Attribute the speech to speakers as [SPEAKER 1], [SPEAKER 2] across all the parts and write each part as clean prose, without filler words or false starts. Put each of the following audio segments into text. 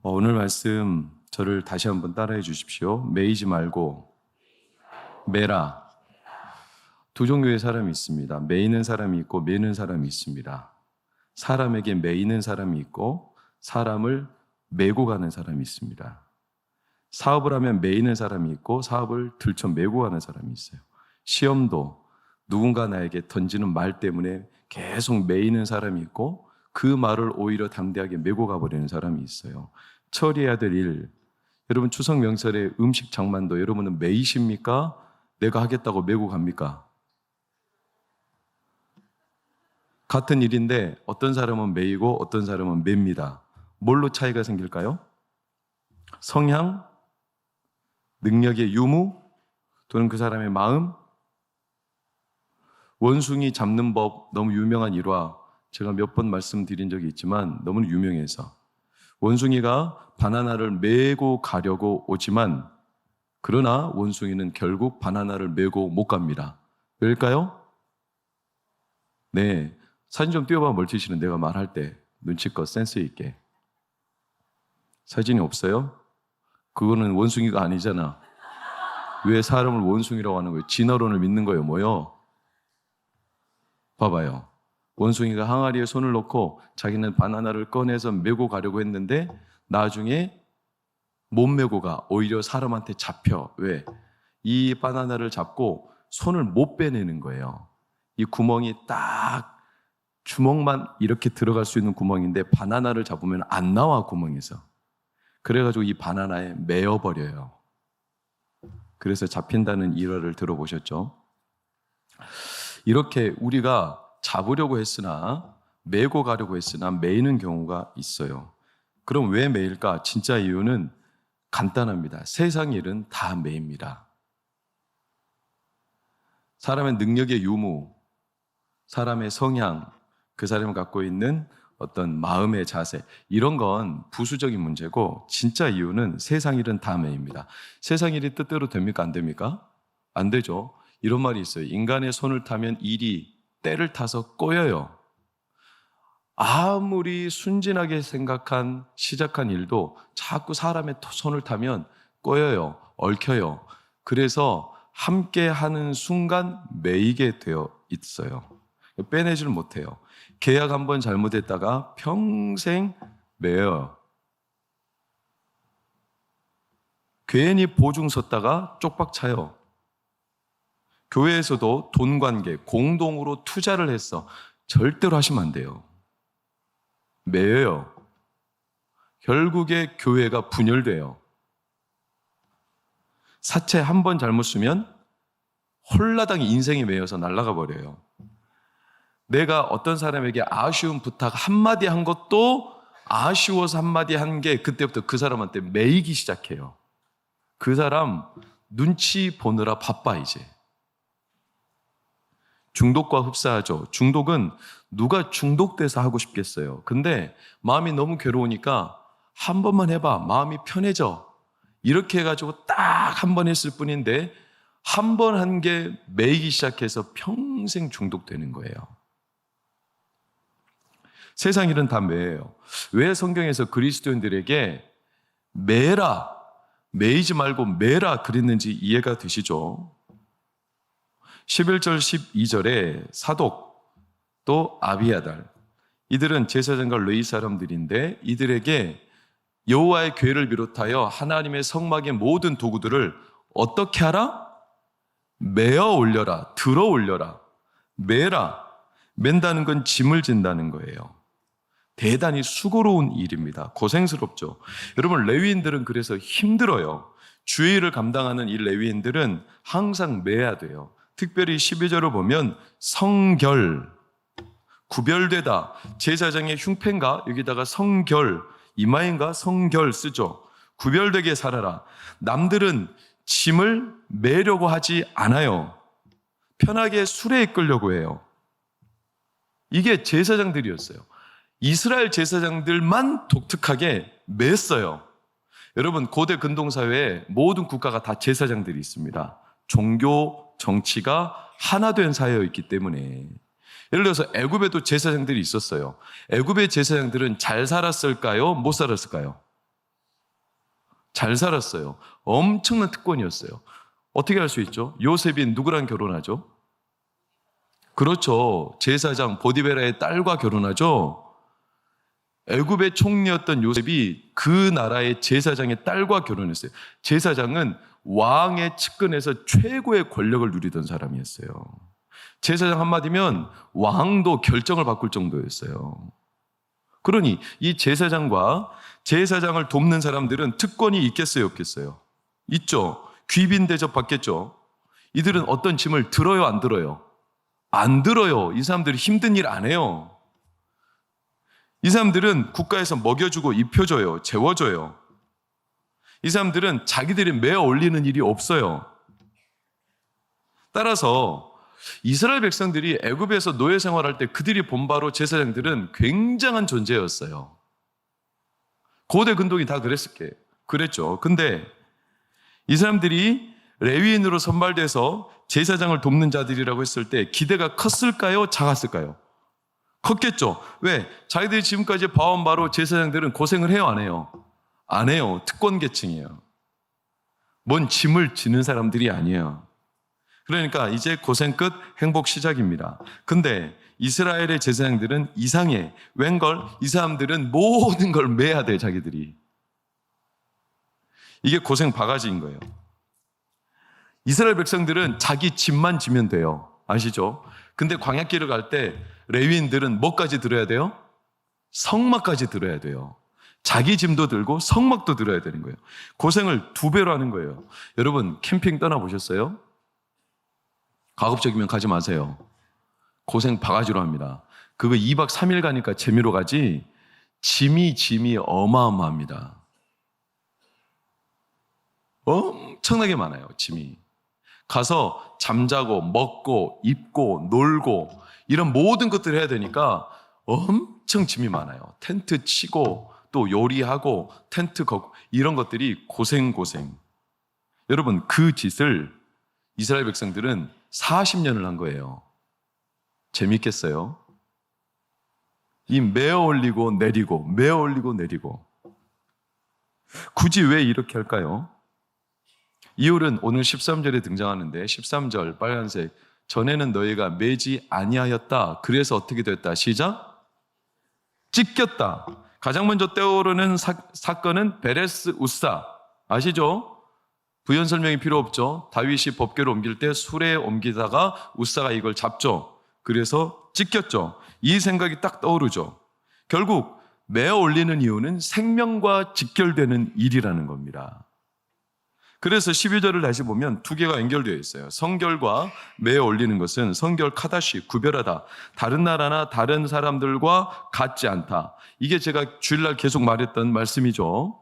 [SPEAKER 1] 오늘 말씀 저를 다시 한번 따라해 주십시오. 매이지 말고 매라. 두 종류의 사람이 있습니다. 매이는 사람이 있고 매는 사람이 있습니다. 사람에게 매이는 사람이 있고 사람을 매고 가는 사람이 있습니다. 사업을 하면 매이는 사람이 있고 사업을 들쳐 매고 가는 사람이 있어요. 시험도 누군가 나에게 던지는 말 때문에 계속 매이는 사람이 있고 그 말을 오히려 담대하게 메고 가버리는 사람이 있어요. 처리해야 될 일, 여러분 추석 명절에 음식 장만도 여러분은 매이십니까? 내가 하겠다고 메고 갑니까? 같은 일인데 어떤 사람은 매이고 어떤 사람은 맵니다. 뭘로 차이가 생길까요? 성향, 능력의 유무, 또는 그 사람의 마음? 원숭이 잡는 법, 너무 유명한 일화, 제가 몇 번 말씀드린 적이 있지만 너무 유명해서 원숭이가 바나나를 메고 가려고 오지만 그러나 원숭이는 결국 바나나를 메고 못 갑니다. 왜일까요? 네, 사진 좀 띄워봐. 멀티실은 내가 말할 때 눈치껏 센스 있게. 사진이 없어요? 그거는 원숭이가 아니잖아. 왜 사람을 원숭이라고 하는 거예요? 진화론을 믿는 거예요? 뭐요? 봐봐요. 원숭이가 항아리에 손을 넣고 자기는 바나나를 꺼내서 메고 가려고 했는데 나중에 못 메고 가. 오히려 사람한테 잡혀. 왜? 이 바나나를 잡고 손을 못 빼내는 거예요. 이 구멍이 딱 주먹만 이렇게 들어갈 수 있는 구멍인데 바나나를 잡으면 안 나와, 구멍에서. 그래가지고 이 바나나에 매어버려요. 그래서 잡힌다는 일화를 들어보셨죠? 이렇게 우리가 잡으려고 했으나 메고 가려고 했으나 매이는 경우가 있어요. 그럼 왜 매일까? 진짜 이유는 간단합니다. 세상 일은 다 매입니다. 사람의 능력의 유무, 사람의 성향, 그 사람이 갖고 있는 어떤 마음의 자세, 이런 건 부수적인 문제고 진짜 이유는 세상 일은 다 매입니다. 세상 일이 뜻대로 됩니까? 안 됩니까? 안 되죠. 이런 말이 있어요. 인간의 손을 타면 일이 때를 타서 꼬여요. 아무리 순진하게 시작한 일도 자꾸 사람의 손을 타면 꼬여요. 얽혀요. 그래서 함께 하는 순간 매이게 되어 있어요. 빼내지를 못해요. 계약 한번 잘못했다가 평생 매여요. 괜히 보증 섰다가 쪽박 차요. 교회에서도 돈 관계, 공동으로 투자를 했어. 절대로 하시면 안 돼요. 매여요. 결국에 교회가 분열돼요. 사채 한 번 잘못 쓰면 홀라당 인생이 매여서 날아가 버려요. 내가 어떤 사람에게 아쉬운 부탁 한마디 한 것도 아쉬워서 한마디 한 게 그때부터 그 사람한테 매이기 시작해요. 그 사람 눈치 보느라 바빠 이제. 중독과 흡사하죠. 중독은 누가 중독돼서 하고 싶겠어요. 근데 마음이 너무 괴로우니까 한 번만 해봐. 마음이 편해져. 이렇게 해가지고 딱 한 번 했을 뿐인데 한 번 한 게 매이기 시작해서 평생 중독되는 거예요. 세상 일은 다 매예요. 왜 성경에서 그리스도인들에게 매라, 매이지 말고 매라 그랬는지 이해가 되시죠? 11절 12절에 사독 또 아비아달, 이들은 제사장과 레위 사람들인데 이들에게 여호와의 궤를 비롯하여 하나님의 성막의 모든 도구들을 어떻게 하라? 매어 올려라, 들어 올려라. 매라, 맨다는 건 짐을 진다는 거예요. 대단히 수고로운 일입니다. 고생스럽죠. 여러분, 레위인들은 그래서 힘들어요. 주의 일을 감당하는 이 레위인들은 항상 매야 돼요. 특별히 12절을 보면 성결, 구별되다. 제사장의 흉패인가? 여기다가 성결, 이마인가? 성결 쓰죠. 구별되게 살아라. 남들은 짐을 매려고 하지 않아요. 편하게 술에 이끌려고 해요. 이게 제사장들이었어요. 이스라엘 제사장들만 독특하게 맸어요. 여러분, 고대 근동사회에 모든 국가가 다 제사장들이 있습니다. 종교, 정치가 하나 된 사회였기 때문에. 예를 들어서 애굽에도 제사장들이 있었어요. 애굽의 제사장들은 잘 살았을까요? 못 살았을까요? 잘 살았어요. 엄청난 특권이었어요. 어떻게 할 수 있죠? 요셉이 누구랑 결혼하죠? 그렇죠. 제사장 보디베라의 딸과 결혼하죠. 애굽의 총리였던 요셉이 그 나라의 제사장의 딸과 결혼했어요. 제사장은 왕의 측근에서 최고의 권력을 누리던 사람이었어요. 제사장 한마디면 왕도 결정을 바꿀 정도였어요. 그러니 이 제사장과 제사장을 돕는 사람들은 특권이 있겠어요, 없겠어요? 있죠. 귀빈 대접 받겠죠. 이들은 어떤 짐을 들어요, 안 들어요? 안 들어요. 이 사람들이 힘든 일 안 해요. 이 사람들은 국가에서 먹여주고 입혀줘요. 재워줘요. 이 사람들은 자기들이 매어 올리는 일이 없어요. 따라서 이스라엘 백성들이 애굽에서 노예 생활할 때 그들이 본바로 제사장들은 굉장한 존재였어요. 고대 근동이 다 그랬죠. 근데 이 사람들이 레위인으로 선발돼서 제사장을 돕는 자들이라고 했을 때 기대가 컸을까요? 작았을까요? 컸겠죠. 왜? 자기들이 지금까지 봐온 바로 제사장들은 고생을 해요, 안 해요? 안 해요. 특권 계층이에요. 뭔 짐을 지는 사람들이 아니에요. 그러니까 이제 고생 끝, 행복 시작입니다. 근데 이스라엘의 제사장들은 이상해. 웬걸? 이 사람들은 모든 걸 매야 돼, 자기들이. 이게 고생 바가지인 거예요. 이스라엘 백성들은 자기 짐만 지면 돼요. 아시죠? 근데 광야길을 갈 때 레위인들은 뭐까지 들어야 돼요? 성막까지 들어야 돼요. 자기 짐도 들고 성막도 들어야 되는 거예요. 고생을 2배로 하는 거예요. 여러분 캠핑 떠나보셨어요? 가급적이면 가지 마세요. 고생 바가지로 합니다. 그거 2박 3일 가니까 재미로 가지 짐이 어마어마합니다. 엄청나게 많아요. 짐이. 가서 잠자고 먹고 입고 놀고 이런 모든 것들을 해야 되니까 엄청 짐이 많아요. 텐트 치고 또 요리하고 텐트 걷고 이런 것들이 고생. 여러분 그 짓을 이스라엘 백성들은 40년을 한 거예요. 재밌겠어요? 이 메어 올리고 내리고 메어 올리고 내리고 굳이 왜 이렇게 할까요? 이율은 오늘 13절에 등장하는데 13절 빨간색 전에는 너희가 매지 아니하였다. 그래서 어떻게 됐다? 시작. 찢겼다. 가장 먼저 떠오르는 사건은 베레스 우사. 아시죠? 부연 설명이 필요 없죠. 다윗이 법궤를 옮길 때 수레에 옮기다가 우사가 이걸 잡죠. 그래서 찢겼죠. 이 생각이 딱 떠오르죠. 결국 매어 올리는 이유는 생명과 직결되는 일이라는 겁니다. 그래서 12절을 다시 보면 2개가 연결되어 있어요. 성결과 매어 올리는 것은 성결 카다시, 구별하다. 다른 나라나 다른 사람들과 같지 않다. 이게 제가 주일날 계속 말했던 말씀이죠.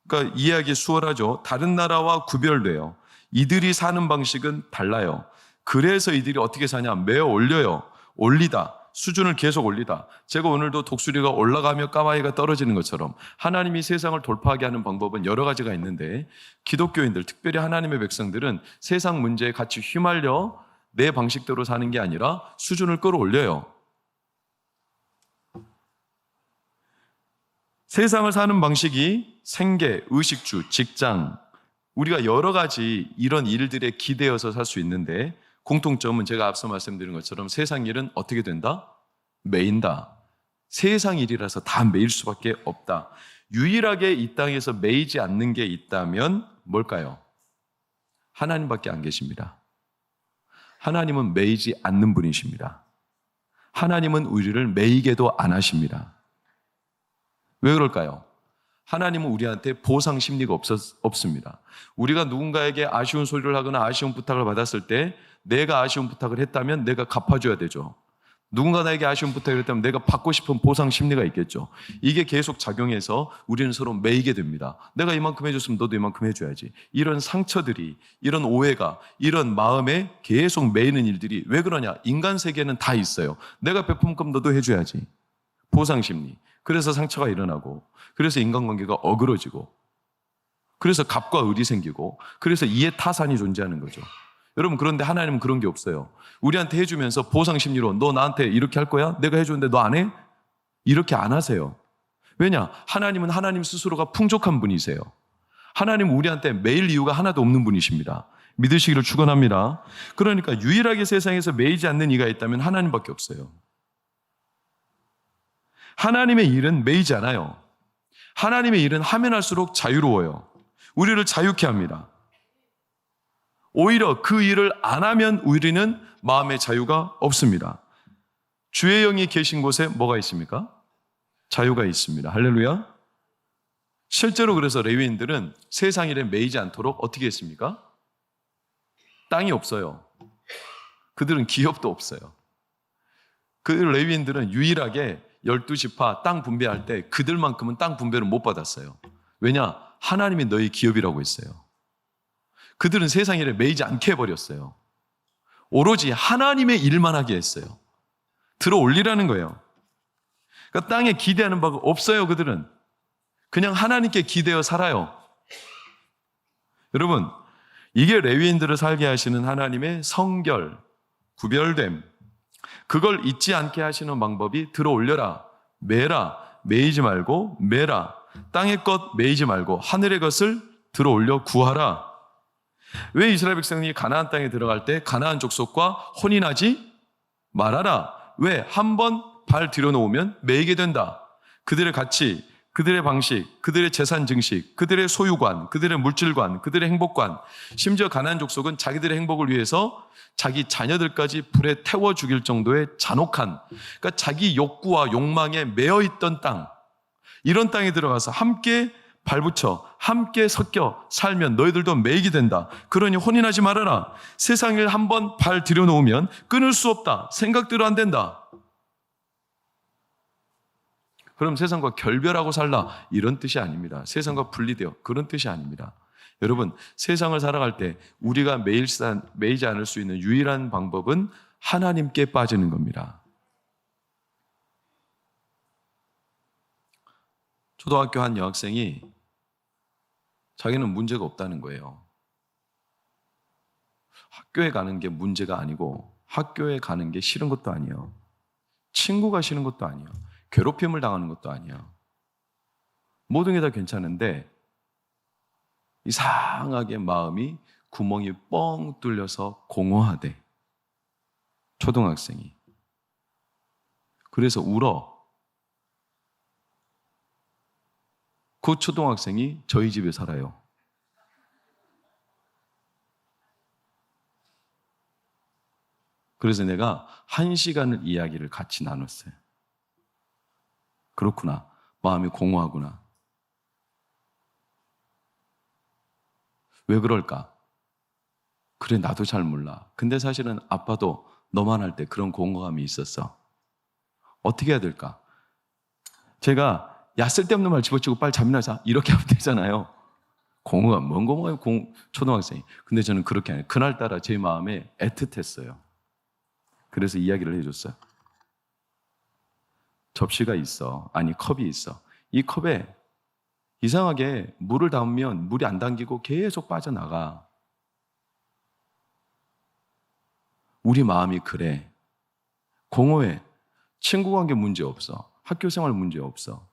[SPEAKER 1] 그러니까 이해하기 수월하죠. 다른 나라와 구별돼요. 이들이 사는 방식은 달라요. 그래서 이들이 어떻게 사냐? 매어 올려요. 올리다. 수준을 계속 올리다. 제가 오늘도 독수리가 올라가며 까마귀가 떨어지는 것처럼 하나님이 세상을 돌파하게 하는 방법은 여러 가지가 있는데 기독교인들, 특별히 하나님의 백성들은 세상 문제에 같이 휘말려 내 방식대로 사는 게 아니라 수준을 끌어올려요. 세상을 사는 방식이 생계, 의식주, 직장, 우리가 여러 가지 이런 일들에 기대어서 살 수 있는데 공통점은 제가 앞서 말씀드린 것처럼 세상 일은 어떻게 된다? 매인다. 세상 일이라서 다 매일 수밖에 없다. 유일하게 이 땅에서 매이지 않는 게 있다면 뭘까요? 하나님밖에 안 계십니다. 하나님은 매이지 않는 분이십니다. 하나님은 우리를 매이게도 안 하십니다. 왜 그럴까요? 하나님은 우리한테 보상 심리가 없습니다. 우리가 누군가에게 아쉬운 소리를 하거나 아쉬운 부탁을 받았을 때 내가 아쉬운 부탁을 했다면 내가 갚아줘야 되죠. 누군가 나에게 아쉬운 부탁을 했다면 내가 받고 싶은 보상 심리가 있겠죠. 이게 계속 작용해서 우리는 서로 매이게 됩니다. 내가 이만큼 해줬으면 너도 이만큼 해줘야지. 이런 상처들이, 이런 오해가, 이런 마음에 계속 매이는 일들이 왜 그러냐? 인간 세계는 다 있어요. 내가 베푼 것 너도 해줘야지. 보상 심리. 그래서 상처가 일어나고, 그래서 인간관계가 어그러지고, 그래서 갑과 을이 생기고, 그래서 이해 타산이 존재하는 거죠. 여러분, 그런데 하나님은 그런 게 없어요. 우리한테 해주면서 보상 심리로 너 나한테 이렇게 할 거야? 내가 해주는데 너 안 해? 이렇게 안 하세요. 왜냐? 하나님은 하나님 스스로가 풍족한 분이세요. 하나님 우리한테 매일 이유가 하나도 없는 분이십니다. 믿으시기를 축원합니다. 그러니까 유일하게 세상에서 매이지 않는 이가 있다면 하나님밖에 없어요. 하나님의 일은 매이지 않아요. 하나님의 일은 하면 할수록 자유로워요. 우리를 자유케 합니다. 오히려 그 일을 안 하면 우리는 마음의 자유가 없습니다. 주의 영이 계신 곳에 뭐가 있습니까? 자유가 있습니다. 할렐루야. 실제로 그래서 레위인들은 세상 일에 매이지 않도록 어떻게 했습니까? 땅이 없어요. 그들은 기업도 없어요. 그 레위인들은 유일하게 12지파 땅 분배할 때 그들만큼은 땅 분배를 못 받았어요. 왜냐? 하나님이 너희 기업이라고 했어요. 그들은 세상 일에 매이지 않게 해버렸어요. 오로지 하나님의 일만 하게 했어요. 들어 올리라는 거예요. 그러니까 땅에 기대하는 바가 없어요. 그들은 그냥 하나님께 기대어 살아요. 여러분, 이게 레위인들을 살게 하시는 하나님의 성결, 구별됨, 그걸 잊지 않게 하시는 방법이 들어 올려라, 매라, 매이지 말고 매라, 땅의 것 매이지 말고 하늘의 것을 들어 올려 구하라. 왜 이스라엘 백성이 가나안 땅에 들어갈 때 가나안 족속과 혼인하지 말아라. 왜? 한 번 발 들여놓으면 매이게 된다. 그들의 가치, 그들의 방식, 그들의 재산 증식, 그들의 소유관, 그들의 물질관, 그들의 행복관, 심지어 가나안 족속은 자기들의 행복을 위해서 자기 자녀들까지 불에 태워 죽일 정도의 잔혹한, 그러니까 자기 욕구와 욕망에 매여있던 땅, 이런 땅에 들어가서 함께 발붙여 함께 섞여 살면 너희들도 매이게 된다. 그러니 혼인하지 말아라. 세상 일 한 번 발 들여놓으면 끊을 수 없다. 생각대로 안 된다. 그럼 세상과 결별하고 살라, 이런 뜻이 아닙니다. 세상과 분리되어, 그런 뜻이 아닙니다. 여러분, 세상을 살아갈 때 우리가 매이지 않을 수 있는 유일한 방법은 하나님께 빠지는 겁니다. 초등학교 한 여학생이 자기는 문제가 없다는 거예요. 학교에 가는 게 문제가 아니고 학교에 가는 게 싫은 것도 아니에요. 친구가 싫은 것도 아니에요. 괴롭힘을 당하는 것도 아니에요. 모든 게 다 괜찮은데 이상하게 마음이 구멍이 뻥 뚫려서 공허하대. 초등학생이. 그래서 울어. 그 초등학생이 저희 집에 살아요. 그래서 내가 1시간을 이야기를 같이 나눴어요. 그렇구나. 마음이 공허하구나. 왜 그럴까? 그래, 나도 잘 몰라. 근데 사실은 아빠도 너만 할 때 그런 공허감이 있었어. 어떻게 해야 될까? 제가 야, 쓸데없는 말 집어치고 빨리 잠이나 자, 이렇게 하면 되잖아요. 공허감, 뭔 공허해요, 초등학생이. 근데 저는 그렇게 안 해요. 그날따라 제 마음에 애틋했어요. 그래서 이야기를 해줬어요. 접시가 있어. 아니, 컵이 있어. 이 컵에 이상하게 물을 담으면 물이 안 당기고 계속 빠져나가. 우리 마음이 그래. 공허해. 친구 관계 문제 없어. 학교 생활 문제 없어.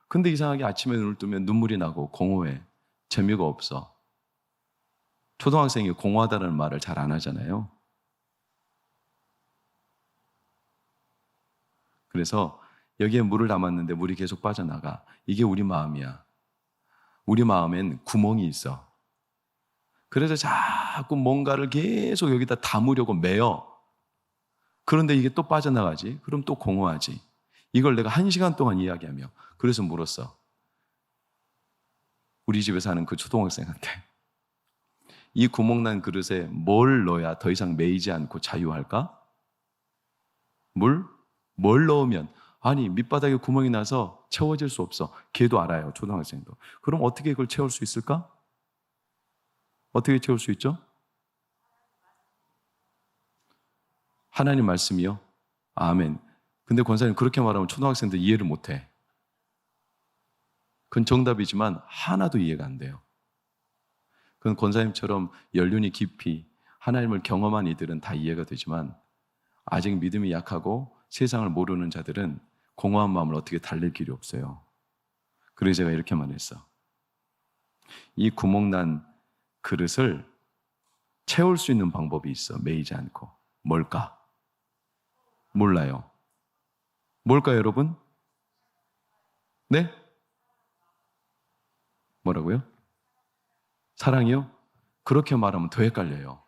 [SPEAKER 1] 근데 이상하게 아침에 눈을 뜨면 눈물이 나고 공허해. 재미가 없어. 초등학생이 공허하다는 말을 잘 안 하잖아요. 그래서 여기에 물을 담았는데 물이 계속 빠져나가. 이게 우리 마음이야. 우리 마음엔 구멍이 있어. 그래서 자꾸 뭔가를 계속 여기다 담으려고 매여. 그런데 이게 또 빠져나가지. 그럼 또 공허하지. 이걸 내가 1시간 동안 이야기하며 그래서 물었어. 우리 집에 사는 그 초등학생한테 이 구멍난 그릇에 뭘 넣어야 더 이상 매이지 않고 자유할까? 물? 뭘 넣으면? 아니, 밑바닥에 구멍이 나서 채워질 수 없어. 걔도 알아요, 초등학생도. 그럼 어떻게 이걸 채울 수 있을까? 어떻게 채울 수 있죠? 하나님 말씀이요? 아멘. 근데 권사님 그렇게 말하면 초등학생들 이해를 못해. 그건 정답이지만 하나도 이해가 안 돼요. 그건 권사님처럼 연륜이 깊이 하나님을 경험한 이들은 다 이해가 되지만 아직 믿음이 약하고 세상을 모르는 자들은 공허한 마음을 어떻게 달랠 길이 없어요. 그래서 제가 이렇게 말했어. 이 구멍난 그릇을 채울 수 있는 방법이 있어. 메이지 않고. 뭘까? 몰라요. 뭘까요, 여러분? 네? 뭐라고요? 사랑이요? 그렇게 말하면 더 헷갈려요.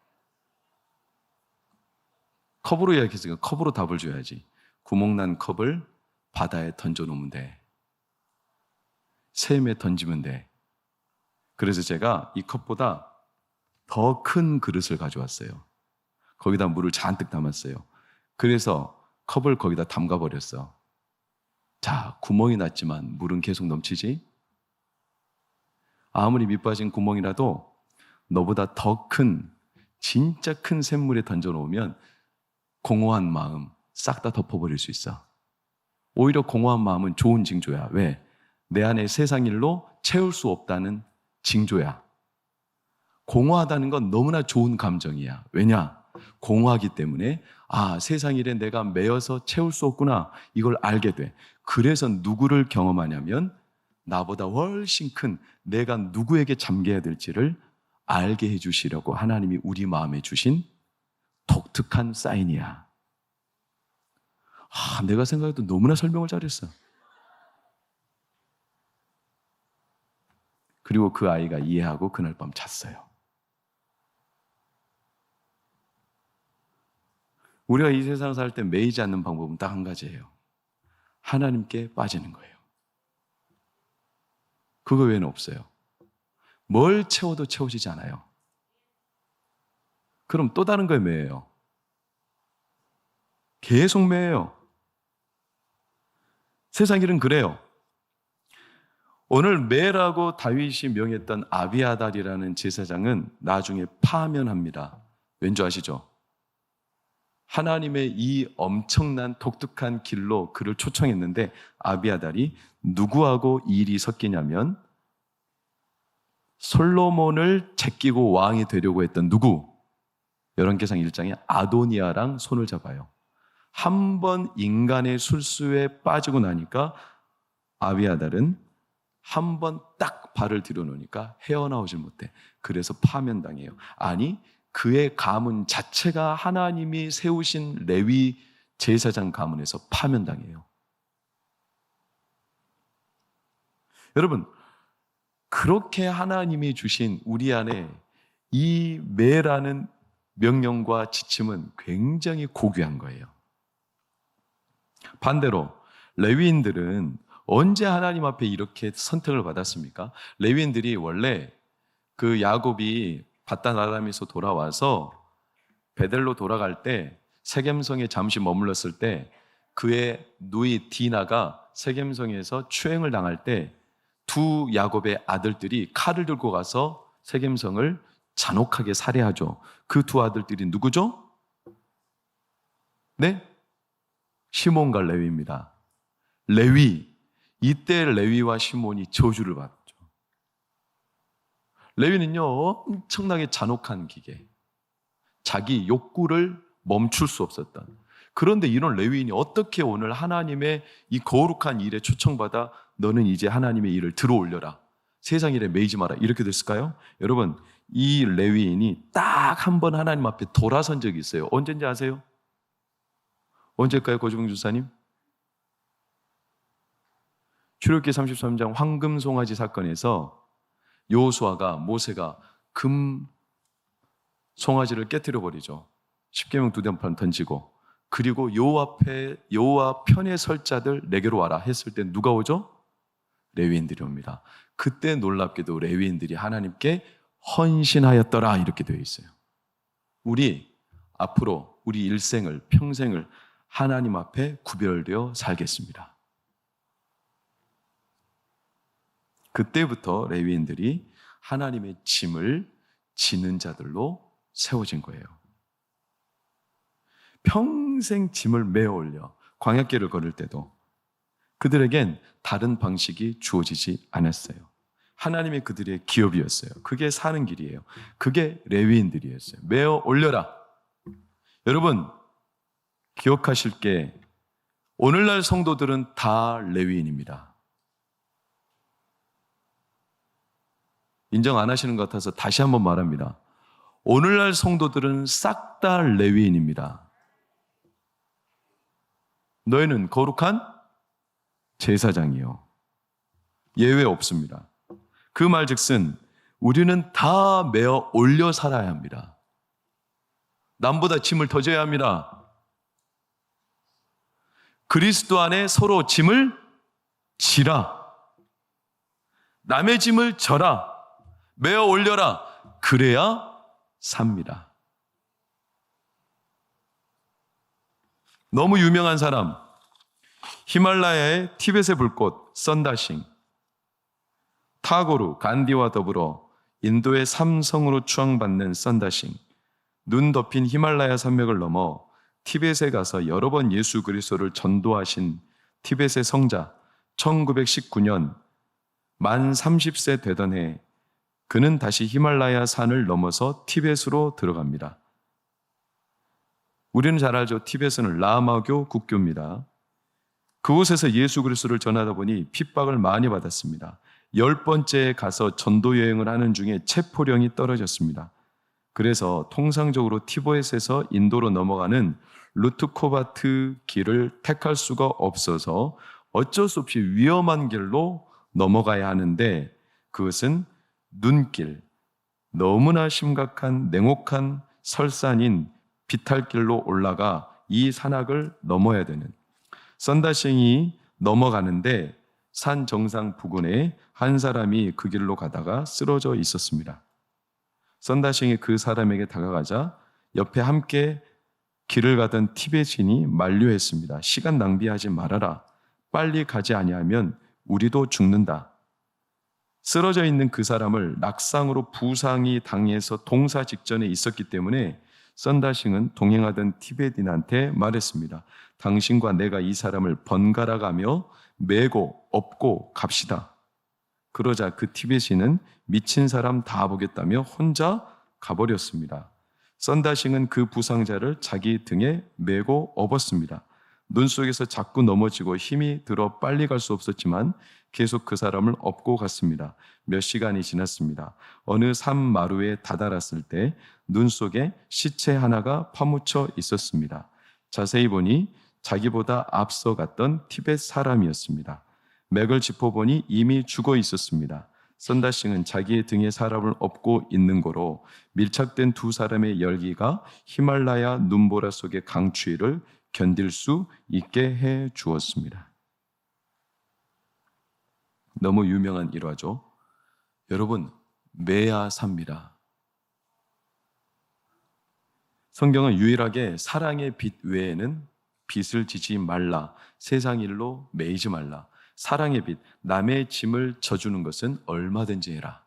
[SPEAKER 1] 컵으로 이야기했으니까 컵으로 답을 줘야지. 구멍난 컵을 바다에 던져놓으면 돼. 샘에 던지면 돼. 그래서 제가 이 컵보다 더 큰 그릇을 가져왔어요. 거기다 물을 잔뜩 담았어요. 그래서 컵을 거기다 담가버렸어. 자, 구멍이 났지만 물은 계속 넘치지? 아무리 밑빠진 구멍이라도 너보다 더 큰, 진짜 큰 샘물에 던져놓으면 공허한 마음 싹 다 덮어버릴 수 있어. 오히려 공허한 마음은 좋은 징조야. 왜? 내 안에 세상 일로 채울 수 없다는 징조야. 공허하다는 건 너무나 좋은 감정이야. 왜냐? 공허하기 때문에 세상 일에 내가 매여서 채울 수 없구나. 이걸 알게 돼. 그래서 누구를 경험하냐면 나보다 훨씬 큰 내가 누구에게 잠겨야 될지를 알게 해주시려고 하나님이 우리 마음에 주신 독특한 사인이야. 내가 생각해도 너무나 설명을 잘했어. 그리고 그 아이가 이해하고 그날 밤 잤어요. 우리가 이 세상 살 때 매이지 않는 방법은 딱 한 가지예요. 하나님께 빠지는 거예요. 그거 외에는 없어요. 뭘 채워도 채워지지 않아요. 그럼 또 다른 거에 매여요. 계속 매여요. 세상 일은 그래요. 오늘 매라고 다윗이 명했던 아비아달이라는 제사장은 나중에 파면합니다. 왠지 아시죠? 하나님의 이 엄청난 독특한 길로 그를 초청했는데 아비아달이 누구하고 일이 섞이냐면 솔로몬을 제끼고 왕이 되려고 했던 누구? 열왕기상 1장에 아도니아랑 손을 잡아요. 한 번 인간의 술수에 빠지고 나니까 아비아달은 한 번 딱 발을 들여놓으니까 헤어나오질 못해. 그래서 파면당해요. 아니, 그의 가문 자체가 하나님이 세우신 레위 제사장 가문에서 파면당해요. 여러분, 그렇게 하나님이 주신 우리 안에 이 매라는 명령과 지침은 굉장히 고귀한 거예요. 반대로 레위인들은 언제 하나님 앞에 이렇게 선택을 받았습니까? 레위인들이 원래 그 야곱이 바단 아람에서 돌아와서 베델로 돌아갈 때 세겜성에 잠시 머물렀을 때 그의 누이 디나가 세겜성에서 추행을 당할 때 두 야곱의 아들들이 칼을 들고 가서 세겜성을 잔혹하게 살해하죠. 그 두 아들들이 누구죠? 네? 시몬과 레위입니다. 레위, 이때 레위와 시몬이 저주를 받죠. 레위는요, 엄청나게 잔혹한 기계, 자기 욕구를 멈출 수 없었던. 그런데 이런 레위인이 어떻게 오늘 하나님의 이 거룩한 일에 초청받아 너는 이제 하나님의 일을 들어올려라, 세상 일에 매이지 마라, 이렇게 됐을까요? 여러분, 이 레위인이 딱 한 번 하나님 앞에 돌아선 적이 있어요. 언제인지 아세요? 언제일까요, 고주봉 주사님? 출애굽기 33장 황금 송아지 사건에서 여호수아가 모세가 금 송아지를 깨뜨려 버리죠. 십계명 2대 던지고, 그리고 여호와 편에 설 자들 내게로 와라 했을 때 누가 오죠? 레위인들이 옵니다. 그때 놀랍게도 레위인들이 하나님께 헌신하였더라 이렇게 되어 있어요. 우리 앞으로 우리 일생을, 평생을 하나님 앞에 구별되어 살겠습니다. 그때부터 레위인들이 하나님의 짐을 지는 자들로 세워진 거예요. 평생 짐을 메어 올려 광야길을 걸을 때도 그들에겐 다른 방식이 주어지지 않았어요. 하나님의 그들의 기업이었어요. 그게 사는 길이에요. 그게 레위인들이었어요. 메어 올려라. 여러분, 기억하실 게 오늘날 성도들은 다 레위인입니다. 인정 안 하시는 것 같아서 다시 한번 말합니다. 오늘날 성도들은 싹 다 레위인입니다. 너희는 거룩한 제사장이요. 예외 없습니다. 그 말즉슨 우리는 다 메어 올려 살아야 합니다. 남보다 짐을 더 져야 합니다. 그리스도 안에 서로 짐을 지라. 남의 짐을 져라. 메어 올려라. 그래야 삽니다. 너무 유명한 사람, 히말라야의 티벳의 불꽃 선다싱, 타고르, 간디와 더불어 인도의 삼성으로 추앙받는 선다싱, 눈 덮인 히말라야 산맥을 넘어 티벳에 가서 여러 번 예수 그리스도를 전도하신 티벳의 성자, 1919년 만 30세 되던 해 그는 다시 히말라야 산을 넘어서 티벳으로 들어갑니다. 우리는 잘 알죠. 티벳은 라마교 국교입니다. 그곳에서 예수 그리스도를 전하다 보니 핍박을 많이 받았습니다. 10번째에 가서 전도 여행을 하는 중에 체포령이 떨어졌습니다. 그래서 통상적으로 티벳에서 인도로 넘어가는 루트코바트 길을 택할 수가 없어서 어쩔 수 없이 위험한 길로 넘어가야 하는데 그것은 눈길, 너무나 심각한 냉혹한 설산인 비탈길로 올라가 이 산악을 넘어야 되는 선다싱이 넘어가는데 산 정상 부근에 한 사람이 그 길로 가다가 쓰러져 있었습니다. 선다싱이 그 사람에게 다가가자 옆에 함께 길을 가던 티베트인이 만류했습니다. 시간 낭비하지 말아라. 빨리 가지 아니하면 우리도 죽는다. 쓰러져 있는 그 사람을 낙상으로 부상이 당해서 동사 직전에 있었기 때문에 선다싱은 동행하던 티베트인한테 말했습니다. 당신과 내가 이 사람을 번갈아 가며 메고 업고 갑시다. 그러자 그 티베트인은 미친 사람 다 보겠다며 혼자 가버렸습니다. 선다싱은 그 부상자를 자기 등에 메고 업었습니다. 눈 속에서 자꾸 넘어지고 힘이 들어 빨리 갈 수 없었지만 계속 그 사람을 업고 갔습니다. 몇 시간이 지났습니다. 어느 산 마루에 다다랐을 때 눈 속에 시체 하나가 파묻혀 있었습니다. 자세히 보니 자기보다 앞서 갔던 티벳 사람이었습니다. 맥을 짚어보니 이미 죽어 있었습니다. 선다싱은 자기의 등에 사람을 업고 있는 거로 밀착된 두 사람의 열기가 히말라야 눈보라 속의 강추위를 견딜 수 있게 해 주었습니다. 너무 유명한 일화죠. 여러분, 매야 삽니다. 성경은 유일하게 사랑의 빛 외에는 빛을 지지 말라, 세상 일로 매이지 말라, 사랑의 빛, 남의 짐을 져주는 것은 얼마든지 해라.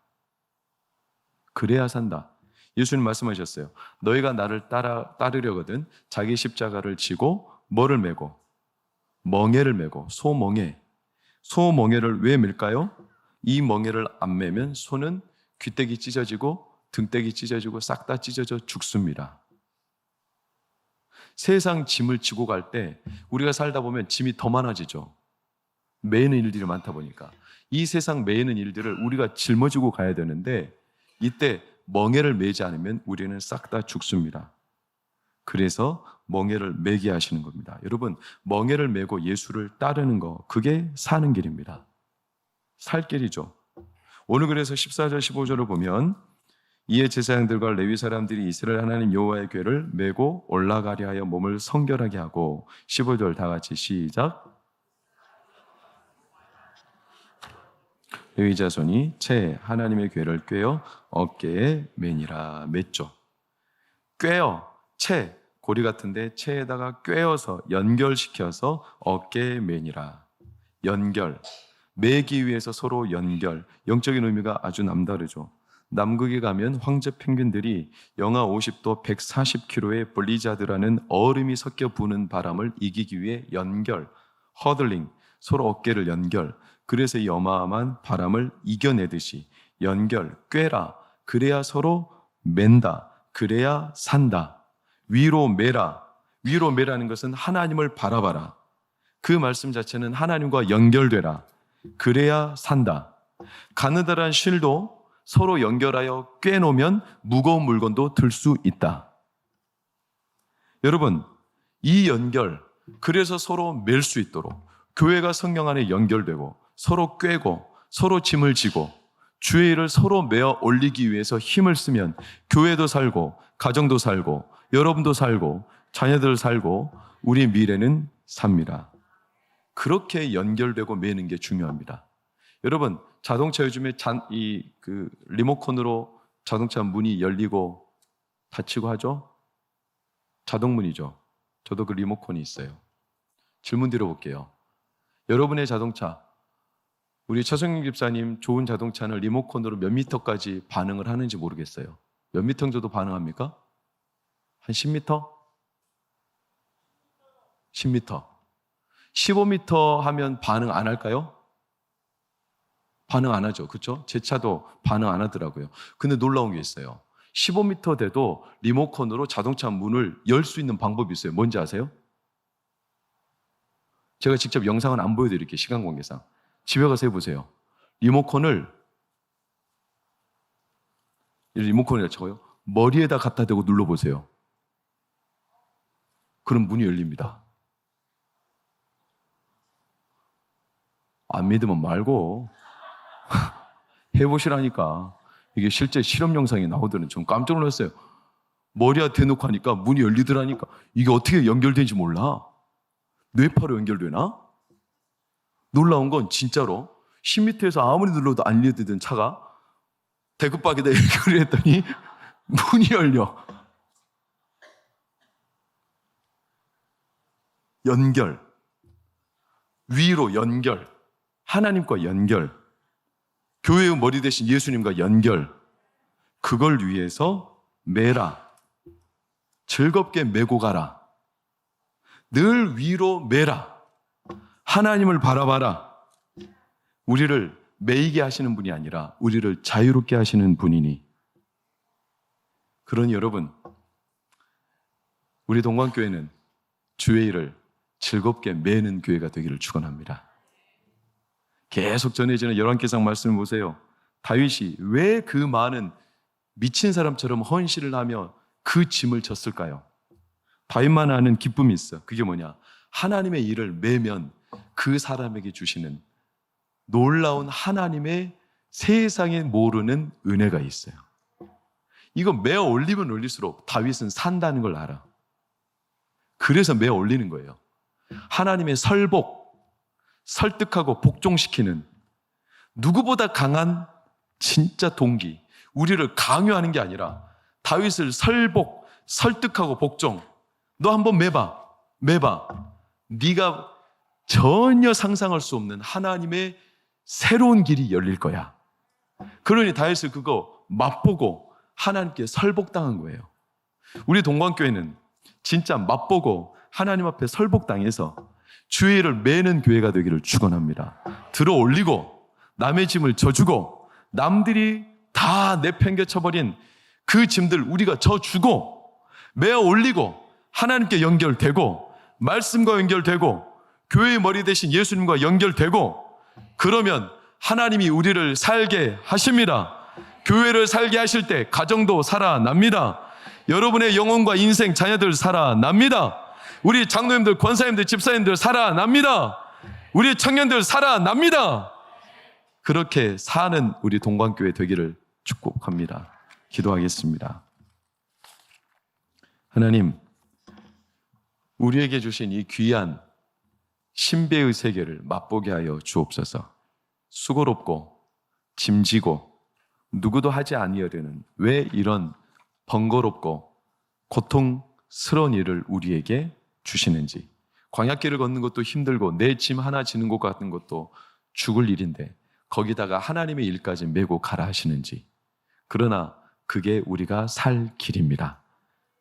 [SPEAKER 1] 그래야 산다. 예수님 말씀하셨어요. 너희가 나를 따르려거든 자기 십자가를 지고 뭐를 메고? 멍에를 메고, 소멍에. 소멍에를 왜 밀까요? 이 멍에를 안 매면 소는 귀때기 찢어지고 등때기 찢어지고 싹 다 찢어져 죽습니다. 세상 짐을 지고 갈 때 우리가 살다 보면 짐이 더 많아지죠. 매이는 일들이 많다 보니까 이 세상 매이는 일들을 우리가 짊어지고 가야 되는데 이때 멍에를 매지 않으면 우리는 싹 다 죽습니다. 그래서 멍에를 매게 하시는 겁니다. 여러분, 멍에를 매고 예수를 따르는 거, 그게 사는 길입니다. 살 길이죠. 오늘 그래서 14절 15절을 보면 이에 제사장들과 레위 사람들이 이스라엘 하나님 여호와의 궤를 메고 올라가려 하여 몸을 성결하게 하고 15절 다 같이 시작. 레위 자손이 채 하나님의 궤를 꿰어 어깨에 매니라. 맸죠. 꿰어, 채, 고리 같은데 채에다가 꿰어서 연결시켜서 어깨에 매니라. 연결, 매기 위해서 서로 연결. 영적인 의미가 아주 남다르죠. 남극에 가면 황제 펭귄들이 영하 50도 140km의 블리자드라는 얼음이 섞여 부는 바람을 이기기 위해 연결, 허들링, 서로 어깨를 연결. 그래서 이 어마어마한 바람을 이겨내듯이 연결, 꿰라. 그래야 서로 맨다. 그래야 산다. 위로 매라. 위로 매라는 것은 하나님을 바라봐라. 그 말씀 자체는 하나님과 연결되라. 그래야 산다. 가느다란 실도 서로 연결하여 꿰놓으면 무거운 물건도 들 수 있다. 여러분, 이 연결, 그래서 서로 맬 수 있도록 교회가 성령 안에 연결되고 서로 꿰고 서로 짐을 지고 주의 일을 서로 메어 올리기 위해서 힘을 쓰면 교회도 살고 가정도 살고 여러분도 살고 자녀들 살고 우리 미래는 삽니다. 그렇게 연결되고 매는 게 중요합니다. 여러분, 자동차 요즘에 리모컨으로 자동차 문이 열리고 닫히고 하죠? 자동문이죠. 저도 그 리모컨이 있어요. 질문 드려볼게요. 여러분의 자동차, 우리 최성윤 집사님 좋은 자동차는 리모컨으로 몇 미터까지 반응을 하는지 모르겠어요. 몇 미터 정도 반응합니까? 한 10미터? 10미터. 15미터 하면 반응 안 할까요? 반응 안 하죠. 그렇죠? 제 차도 반응 안 하더라고요. 근데 놀라운 게 있어요. 15미터 돼도 리모컨으로 자동차 문을 열 수 있는 방법이 있어요. 뭔지 아세요? 제가 직접 영상은 안 보여드릴게요. 시간 관계상. 집에 가서 해보세요. 리모컨을 저요 머리에다 갖다 대고 눌러보세요. 그럼 문이 열립니다. 안 믿으면 말고 해보시라니까. 이게 실제 실험 영상이 나오더니 좀 깜짝 놀랐어요. 머리에 대놓고 하니까 문이 열리더라니까. 이게 어떻게 연결되는지 몰라. 뇌파로 연결되나? 놀라운 건 진짜로 10m에서 아무리 눌러도 안 열리던 차가 대급박에다 연결을 했더니 문이 열려. 연결. 위로 연결. 하나님과 연결. 교회의 머리 대신 예수님과 연결. 그걸 위해서 매라. 즐겁게 메고 가라. 늘 위로 매라. 하나님을 바라봐라. 우리를 매이게 하시는 분이 아니라 우리를 자유롭게 하시는 분이니. 그러니 여러분, 우리 동관교회는 주의 일을 즐겁게 매는 교회가 되기를 축원합니다. 계속 전해지는 열왕기상 말씀을 보세요. 다윗이 왜 그 많은 미친 사람처럼 헌신을 하며 그 짐을 졌을까요? 다윗만 아는 기쁨이 있어. 그게 뭐냐? 하나님의 일을 매면 그 사람에게 주시는 놀라운 하나님의 세상에 모르는 은혜가 있어요. 이거 매어 올리면 올릴수록 다윗은 산다는 걸 알아. 그래서 매어 올리는 거예요. 하나님의 설복, 설득하고 복종시키는 누구보다 강한 진짜 동기, 우리를 강요하는 게 아니라 다윗을 설복, 설득하고 복종. 너 한번 매봐. 네가 전혀 상상할 수 없는 하나님의 새로운 길이 열릴 거야. 그러니 다윗을 그거 맛보고 하나님께 설복당한 거예요. 우리 동관교회는 진짜 맛보고 하나님 앞에 설복당해서 주의 일을 매는 교회가 되기를 축원합니다. 들어 올리고 남의 짐을 져주고 남들이 다 내팽개쳐버린 그 짐들 우리가 져주고 매어 올리고 하나님께 연결되고 말씀과 연결되고 교회의 머리 대신 예수님과 연결되고 그러면 하나님이 우리를 살게 하십니다. 교회를 살게 하실 때 가정도 살아납니다. 여러분의 영혼과 인생, 자녀들 살아납니다. 우리 장로님들, 권사님들, 집사님들 살아납니다. 우리 청년들 살아납니다. 그렇게 사는 우리 동관교회 되기를 축복합니다. 기도하겠습니다. 하나님, 우리에게 주신 이 귀한 신배의 세계를 맛보게 하여 주옵소서. 수고롭고 짐지고 누구도 하지 아니하려는 왜 이런 번거롭고 고통스러운 일을 우리에게 주시는지, 광야길을 걷는 것도 힘들고 내 짐 하나 지는 것 같은 것도 죽을 일인데 거기다가 하나님의 일까지 메고 가라 하시는지, 그러나 그게 우리가 살 길입니다.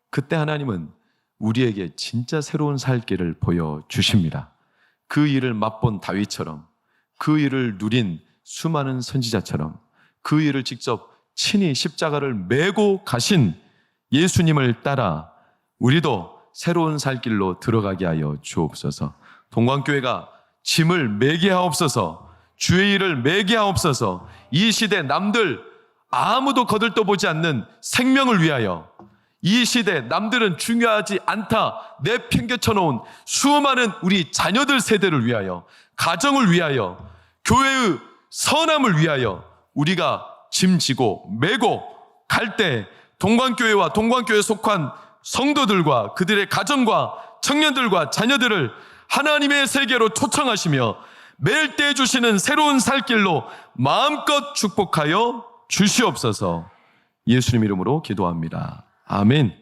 [SPEAKER 1] 그때 하나님은 우리에게 진짜 새로운 살 길을 보여주십니다. 그 일을 맛본 다윗처럼, 그 일을 누린 수많은 선지자처럼, 그 일을 직접 친히 십자가를 메고 가신 예수님을 따라 우리도 새로운 살 길로 들어가게 하여 주옵소서. 동관교회가 짐을 매게 하옵소서. 주의 일을 매게 하옵소서. 이 시대 남들 아무도 거들떠보지 않는 생명을 위하여, 이 시대 남들은 중요하지 않다 내팽개쳐 놓은 수많은 우리 자녀들 세대를 위하여, 가정을 위하여, 교회의 선함을 위하여 우리가 짐지고 메고 갈 때 동관교회와 동관교회에 속한 성도들과 그들의 가정과 청년들과 자녀들을 하나님의 세계로 초청하시며 매일 때 주시는 새로운 살길로 마음껏 축복하여 주시옵소서. 예수님 이름으로 기도합니다. 아멘.